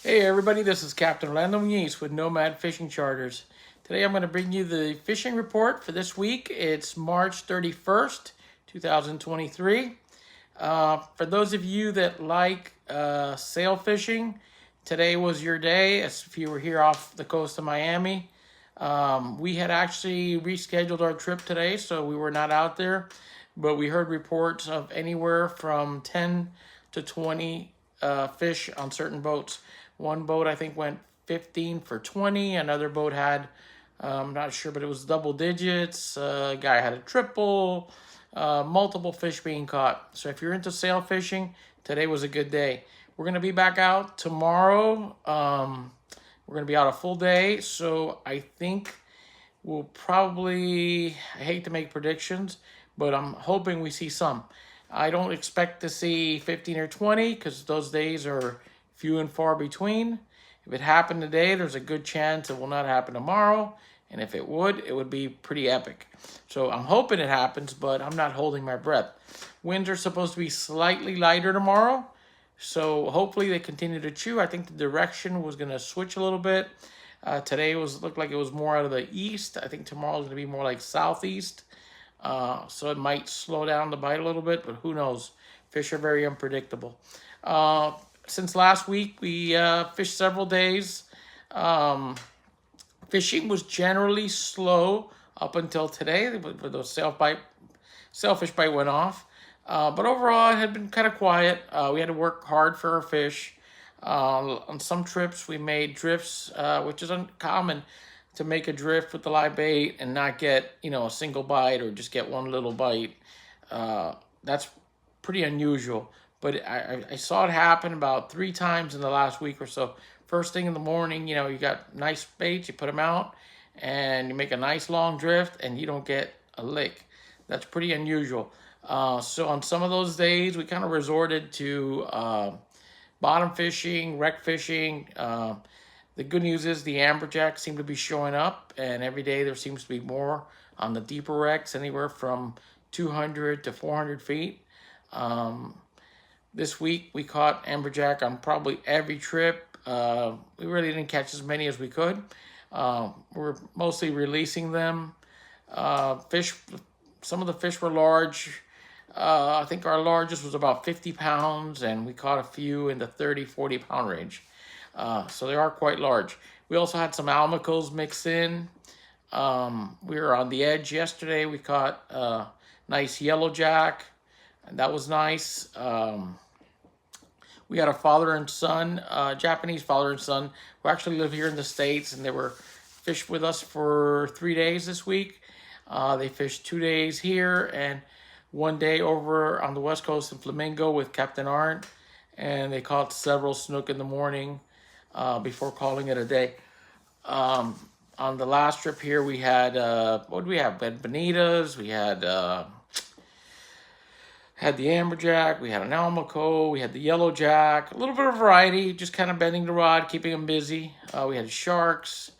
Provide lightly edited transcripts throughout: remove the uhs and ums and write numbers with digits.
Hey everybody, this is Captain Orlando Muniz with Nomad Fishing Charters. Today I'm going to bring you the fishing report for this week. It's March 31st, 2023. For those of you that like sail fishing, today was your day. As if you were here off the coast of Miami. We had actually rescheduled our trip today, so we were not out there. But we heard reports of anywhere from 10 to 20 fish on certain boats. One boat, I think, went 15 for 20. Another boat had, I'm not sure, but it was double digits. A guy had a triple. Multiple fish being caught. So if you're into sail fishing, today was a good day. We're going to be back out tomorrow. We're going to be out a full day. So I think we'll probably, I hate to make predictions, but I'm hoping we see some. I don't expect to see 15 or 20 because those days are few and far between. If it happened today, there's a good chance it will not happen tomorrow. And if it would be pretty epic. So I'm hoping it happens, but I'm not holding my breath. Winds are supposed to be slightly lighter tomorrow. So hopefully they continue to chew. I think the direction was going to switch a little bit. Today looked like it was more out of the east. I think tomorrow's going to be more like southeast. So it might slow down the bite a little bit, but who knows? Fish are very unpredictable. Since last week, we fished several days. Fishing was generally slow up until today, where the sailfish bite went off. But overall, it had been kind of quiet. We had to work hard for our fish. On some trips, we made drifts, which is uncommon to make a drift with the live bait and not get, a single bite or just get one little bite. That's pretty unusual. But I saw it happen about 3 times in the last week or so. First thing in the morning, you got nice baits, you put them out, and you make a nice long drift, and you don't get a lick. That's pretty unusual. So on some of those days, we kind of resorted to bottom fishing, wreck fishing. The good news is the amberjack seem to be showing up, and every day there seems to be more on the deeper wrecks, anywhere from 200 to 400 feet. This week we caught amberjack on probably every trip. We really didn't catch as many as we could. We're mostly releasing them. Fish, some of the fish were large. I think our largest was about 50 pounds, and we caught a few in the 30, 40 pound range. So they are quite large. We also had some almacos mixed in. We were on the edge yesterday. We caught a nice yellowjack, and that was nice. We had a father and son, Japanese father and son, who actually live here in the States, and they were fished with us for 3 days this week. They fished 2 days here and 1 day over on the West Coast in Flamingo with Captain Arndt, and they caught several snook in the morning before calling it a day. On the last trip here, we had, what did we have? We had bonitas, we had the amberjack, we had an almaco, we had the yellowjack, a little bit of variety, just kind of bending the rod, keeping them busy. We had sharks.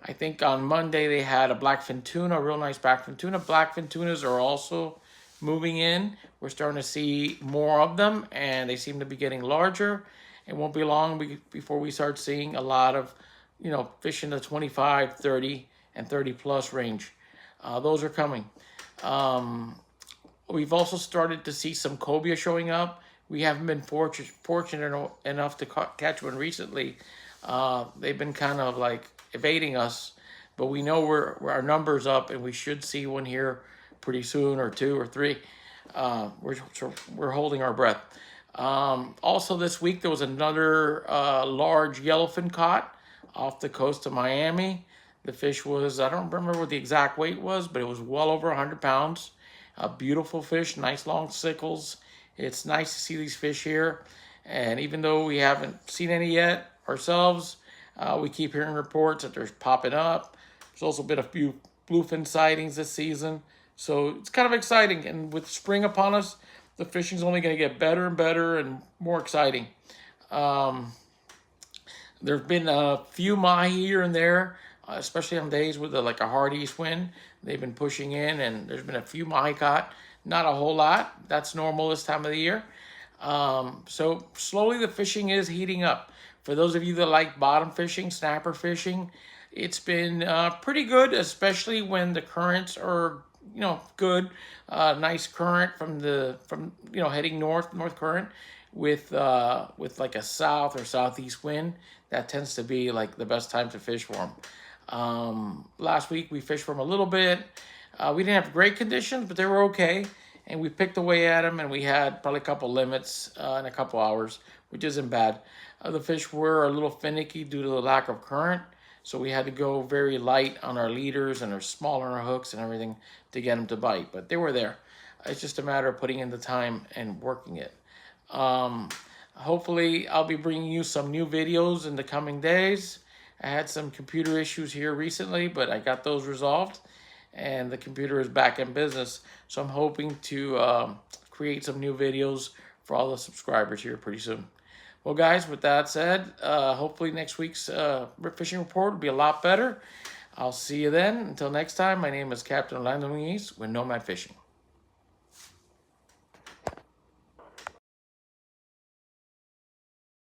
I think on Monday they had a blackfin tuna, a real nice blackfin tuna. Blackfin tunas are also moving in. We're starting to see more of them, and they seem to be getting larger. It won't be long before we start seeing a lot of, fish in the 25, 30, and 30 plus range. Those are coming. We've also started to see some cobia showing up. We haven't been fortunate enough to catch one recently. They've been kind of like evading us, but we know our numbers up, and we should see one here pretty soon, or 2 or 3. We're holding our breath. Also this week there was another large yellowfin caught off the coast of Miami. The fish was, I don't remember what the exact weight was, but it was well over 100 pounds. A beautiful fish, nice long sickles. It's nice to see these fish here. And even though we haven't seen any yet ourselves, we keep hearing reports that they're popping up. There's also been a few bluefin sightings this season. So it's kind of exciting. And with spring upon us, the fishing's only going to get better and better and more exciting. There's been a few mahi here and there, especially on days with a hard east wind. They've been pushing in, and there's been a few mahi caught. Not a whole lot. That's normal this time of the year. So slowly the fishing is heating up. For those of you that like bottom fishing, snapper fishing, it's been pretty good, especially when the currents are, good. Nice current from heading north current with like a south or southeast wind. That tends to be like the best time to fish for them. Last week we fished for them a little bit. We didn't have great conditions, but they were okay. And we picked away at them, and we had probably a couple limits in a couple hours, which isn't bad. The fish were a little finicky due to the lack of current, so we had to go very light on our leaders and our smaller on our hooks and everything to get them to bite. But they were there. It's just a matter of putting in the time and working it. Hopefully, I'll be bringing you some new videos in the coming days. I had some computer issues here recently, but I got those resolved, and the computer is back in business. So I'm hoping to create some new videos for all the subscribers here pretty soon. Well, guys, with that said, hopefully next week's fishing report will be a lot better. I'll see you then. Until next time, my name is Captain Orlando Nunez with Nomad Fishing.